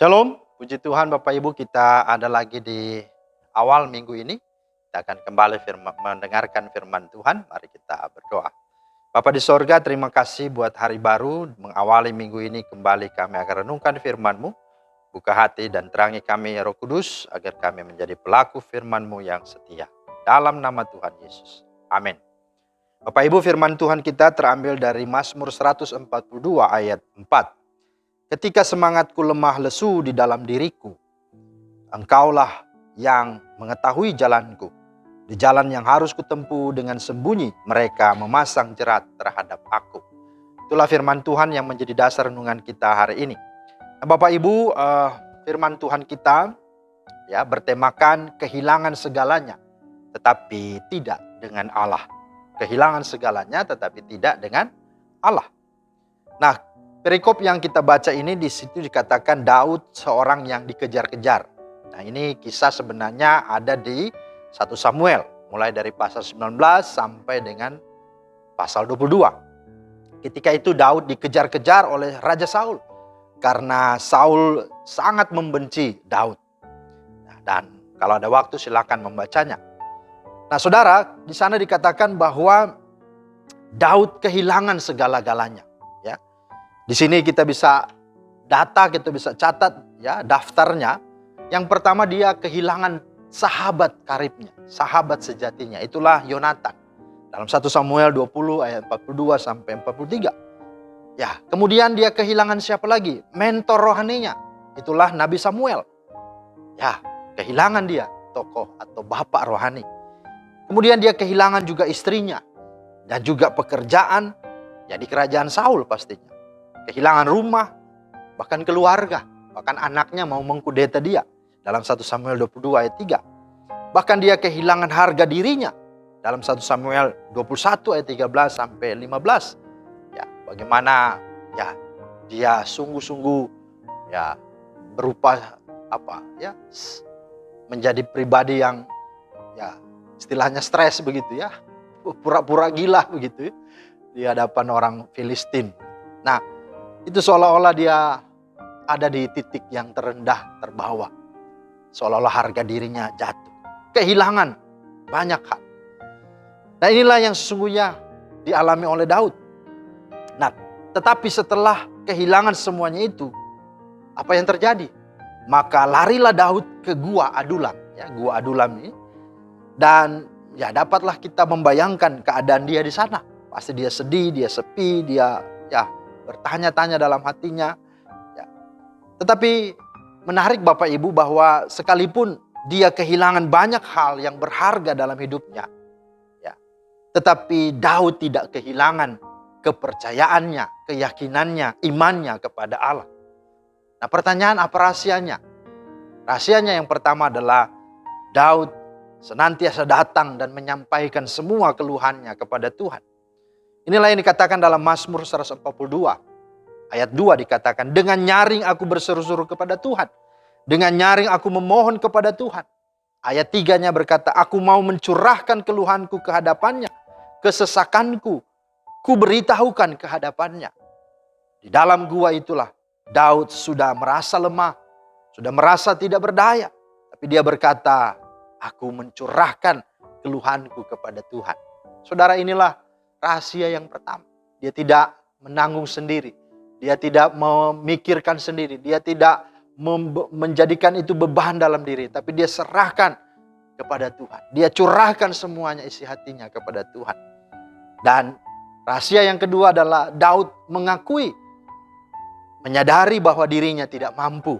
Shalom, puji Tuhan Bapak Ibu, kita ada lagi di awal minggu ini. Kita akan kembali mendengarkan firman Tuhan. Mari kita berdoa. Bapak di sorga, terima kasih buat hari baru. Mengawali minggu ini kembali kami akan renungkan firman-Mu. Buka hati dan terangi kami ya Roh Kudus, agar kami menjadi pelaku firman-Mu yang setia. Dalam nama Tuhan Yesus. Amin. Bapak Ibu, firman Tuhan kita terambil dari Mazmur 142 ayat 4. Ketika semangatku lemah lesu di dalam diriku, Engkaulah yang mengetahui jalanku. Di jalan yang harus kutempuh dengan sembunyi, mereka memasang jerat terhadap aku. Itulah firman Tuhan yang menjadi dasar renungan kita hari ini. Nah, Bapak Ibu, firman Tuhan kita ya bertemakan kehilangan segalanya, tetapi tidak dengan Allah. Kehilangan segalanya, tetapi tidak dengan Allah. Nah, perikop yang kita baca ini di situ dikatakan Daud seorang yang dikejar-kejar. Nah, ini kisah sebenarnya ada di 1 Samuel, mulai dari pasal 19 sampai dengan pasal 22. Ketika itu Daud dikejar-kejar oleh Raja Saul karena Saul sangat membenci Daud. Nah, dan kalau ada waktu silakan membacanya. Nah, Saudara, di sana dikatakan bahwa Daud kehilangan segala-galanya. Di sini kita bisa data, kita bisa catat ya daftarnya. Yang pertama dia kehilangan sahabat karibnya, sahabat sejatinya. Itulah Yonatan. Dalam 1 Samuel 20 ayat 42 sampai 43. Ya, kemudian dia kehilangan siapa lagi? Mentor rohaninya. Itulah Nabi Samuel. Ya, kehilangan dia tokoh atau bapak rohani. Kemudian dia kehilangan juga istrinya dan juga pekerjaan ya di kerajaan Saul pastinya. Kehilangan rumah, bahkan keluarga, bahkan anaknya mau mengkudeta dia. Dalam 1 Samuel 22 ayat 3. Bahkan dia kehilangan harga dirinya. Dalam 1 Samuel 21 ayat 13 sampai 15. Ya, bagaimana ya dia sungguh-sungguh ya berupa menjadi pribadi yang ya istilahnya stres begitu ya. Pura-pura gila begitu ya, di hadapan orang Filistin. Nah, itu seolah-olah dia ada di titik yang terendah, terbawah. Seolah-olah harga dirinya jatuh. Kehilangan banyak hal. Nah, inilah yang sesungguhnya dialami oleh Daud. Nah, tetapi setelah kehilangan semuanya itu, apa yang terjadi? Maka larilah Daud ke Gua Adulam. Ya, Gua Adulam ini. Dan ya dapatlah kita membayangkan keadaan dia di sana. Pasti dia sedih, dia sepi, dia ya bertanya-tanya dalam hatinya. Ya. Tetapi menarik Bapak Ibu bahwa sekalipun dia kehilangan banyak hal yang berharga dalam hidupnya. Ya, tetapi Daud tidak kehilangan kepercayaannya, keyakinannya, imannya kepada Allah. Nah, pertanyaan apa rahasianya? Rahasianya yang pertama adalah Daud senantiasa datang dan menyampaikan semua keluhannya kepada Tuhan. Inilah yang dikatakan dalam Mazmur 142. Ayat 2 dikatakan, dengan nyaring aku berseru-seru kepada Tuhan. Dengan nyaring aku memohon kepada Tuhan. Ayat 3-nya berkata, aku mau mencurahkan keluhanku ke hadapannya. Kesesakanku, ku beritahukan ke hadapannya. Di dalam gua itulah, Daud sudah merasa lemah. Sudah merasa tidak berdaya. Tapi dia berkata, aku mencurahkan keluhanku kepada Tuhan. Saudara, inilah rahasia yang pertama. Dia tidak menanggung sendiri. Dia tidak memikirkan sendiri. Dia tidak menjadikan itu beban dalam diri. Tapi dia serahkan kepada Tuhan. Dia curahkan semuanya isi hatinya kepada Tuhan. Dan rahasia yang kedua adalah Daud mengakui, menyadari bahwa dirinya tidak mampu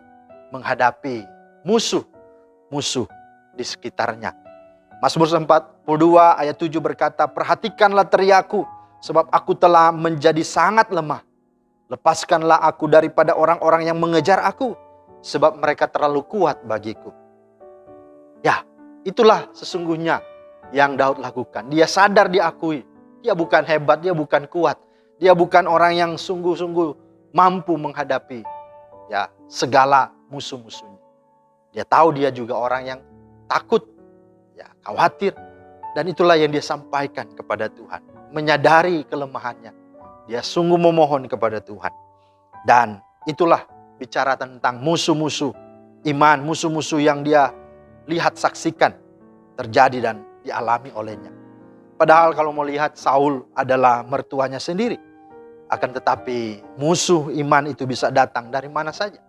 menghadapi musuh di sekitarnya. Mazmur 42 ayat 7 berkata, perhatikanlah teriaku, sebab aku telah menjadi sangat lemah. Lepaskanlah aku daripada orang-orang yang mengejar aku, sebab mereka terlalu kuat bagiku. Ya, itulah sesungguhnya yang Daud lakukan. Dia sadar, diakui, dia bukan hebat, dia bukan kuat. Dia bukan orang yang sungguh-sungguh mampu menghadapi ya segala musuh-musuhnya. Dia tahu dia juga orang yang takut, ya khawatir. Dan itulah yang dia sampaikan kepada Tuhan. Menyadari kelemahannya. Dia sungguh memohon kepada Tuhan. Dan itulah bicara tentang musuh-musuh iman, musuh-musuh yang dia lihat, saksikan terjadi dan dialami olehnya. Padahal kalau mau lihat, Saul adalah mertuanya sendiri. Akan tetapi musuh iman itu bisa datang dari mana saja.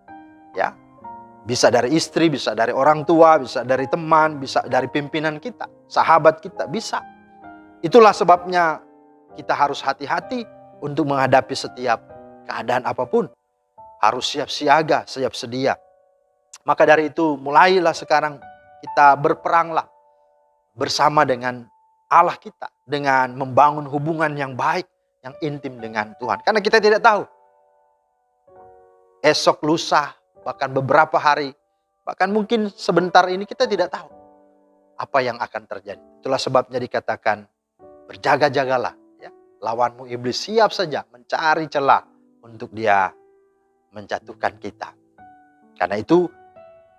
Ya, bisa dari istri, bisa dari orang tua, bisa dari teman, bisa dari pimpinan kita, sahabat kita, bisa. Itulah sebabnya kita harus hati-hati untuk menghadapi setiap keadaan apapun. Harus siap siaga, siap sedia. Maka dari itu mulailah sekarang kita berperanglah bersama dengan Allah kita. Dengan membangun hubungan yang baik, yang intim dengan Tuhan. Karena kita tidak tahu. Esok, lusa, bahkan beberapa hari, bahkan mungkin sebentar ini kita tidak tahu apa yang akan terjadi. Itulah sebabnya dikatakan berjaga-jagalah. Ya. Lawanmu iblis siap saja mencari celah untuk dia menjatuhkan kita. Karena itu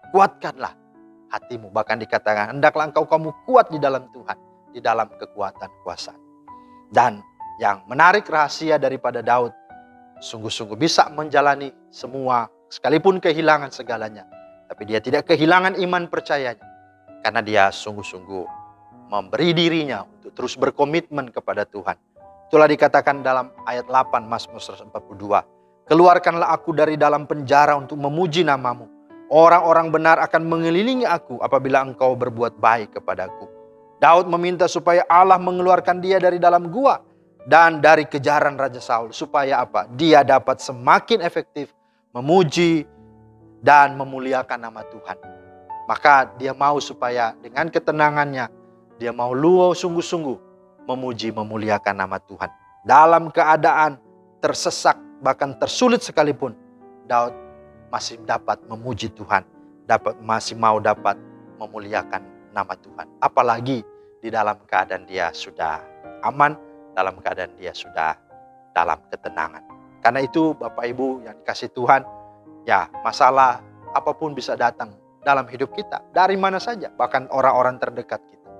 kuatkanlah hatimu. Bahkan dikatakan hendaklah kamu kuat di dalam Tuhan, di dalam kekuatan kuasa. Dan yang menarik rahasia daripada Daud, sungguh-sungguh bisa menjalani semua sekalipun kehilangan segalanya. Tapi dia tidak kehilangan iman percayanya. Karena dia sungguh-sungguh memberi dirinya untuk terus berkomitmen kepada Tuhan. Itulah dikatakan dalam ayat 8 Mazmur 142. Keluarkanlah aku dari dalam penjara untuk memuji namamu. Orang-orang benar akan mengelilingi aku apabila engkau berbuat baik kepadaku. Daud meminta supaya Allah mengeluarkan dia dari dalam gua dan dari kejaran Raja Saul. Supaya apa? Dia dapat semakin efektif memuji dan memuliakan nama Tuhan. Maka dia mau supaya dengan ketenangannya, dia mau sungguh-sungguh memuji, memuliakan nama Tuhan. Dalam keadaan tersesak, bahkan tersulit sekalipun, Daud masih dapat memuji Tuhan. Masih mau dapat memuliakan nama Tuhan. Apalagi di dalam keadaan dia sudah aman, dalam keadaan dia sudah dalam ketenangan. Karena itu Bapak Ibu yang dikasih Tuhan, ya masalah apapun bisa datang dalam hidup kita. Dari mana saja, bahkan orang-orang terdekat kita.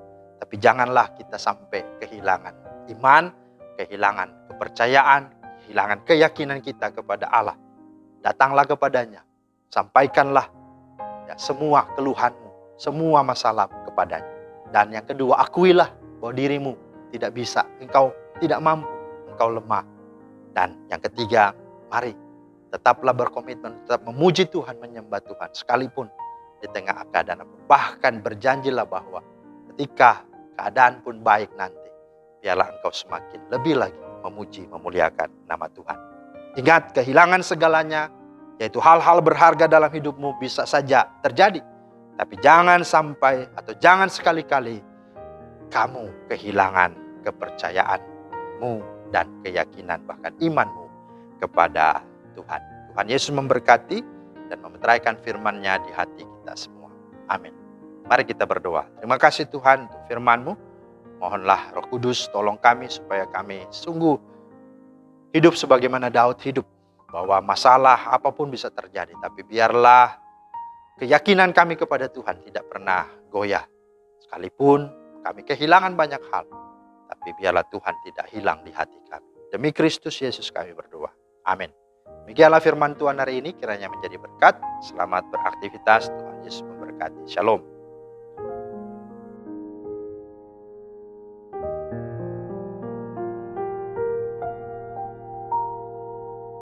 Tapi janganlah kita sampai kehilangan iman, kehilangan kepercayaan, kehilangan keyakinan kita kepada Allah. Datanglah kepadanya, sampaikanlah ya, semua keluhanmu, semua masalah kepadanya. Dan yang kedua, akuilah bahwa dirimu tidak bisa, engkau tidak mampu, engkau lemah. Dan yang ketiga, mari tetaplah berkomitmen, tetap memuji Tuhan, menyembah Tuhan, sekalipun di tengah keadaan apa. Bahkan berjanjilah bahwa ketika keadaan pun baik nanti, biarlah engkau semakin lebih lagi memuji, memuliakan nama Tuhan. Ingat, kehilangan segalanya, yaitu hal-hal berharga dalam hidupmu bisa saja terjadi. Tapi jangan sampai atau jangan sekali-kali kamu kehilangan kepercayaanmu dan keyakinan, bahkan imanmu kepada Tuhan. Tuhan Yesus memberkati dan memeteraikan firman-Nya di hati kita semua. Amin. Mari kita berdoa. Terima kasih Tuhan untuk firman-Mu. Mohonlah Roh Kudus tolong kami supaya kami sungguh hidup sebagaimana Daud hidup. Bahwa masalah apapun bisa terjadi. Tapi biarlah keyakinan kami kepada Tuhan tidak pernah goyah. Sekalipun kami kehilangan banyak hal. Tapi biarlah Tuhan tidak hilang di hati kami. Demi Kristus Yesus kami berdoa. Amin. Demikianlah firman Tuhan hari ini, kiranya menjadi berkat. Selamat beraktivitas, Tuhan Yesus memberkati. Shalom.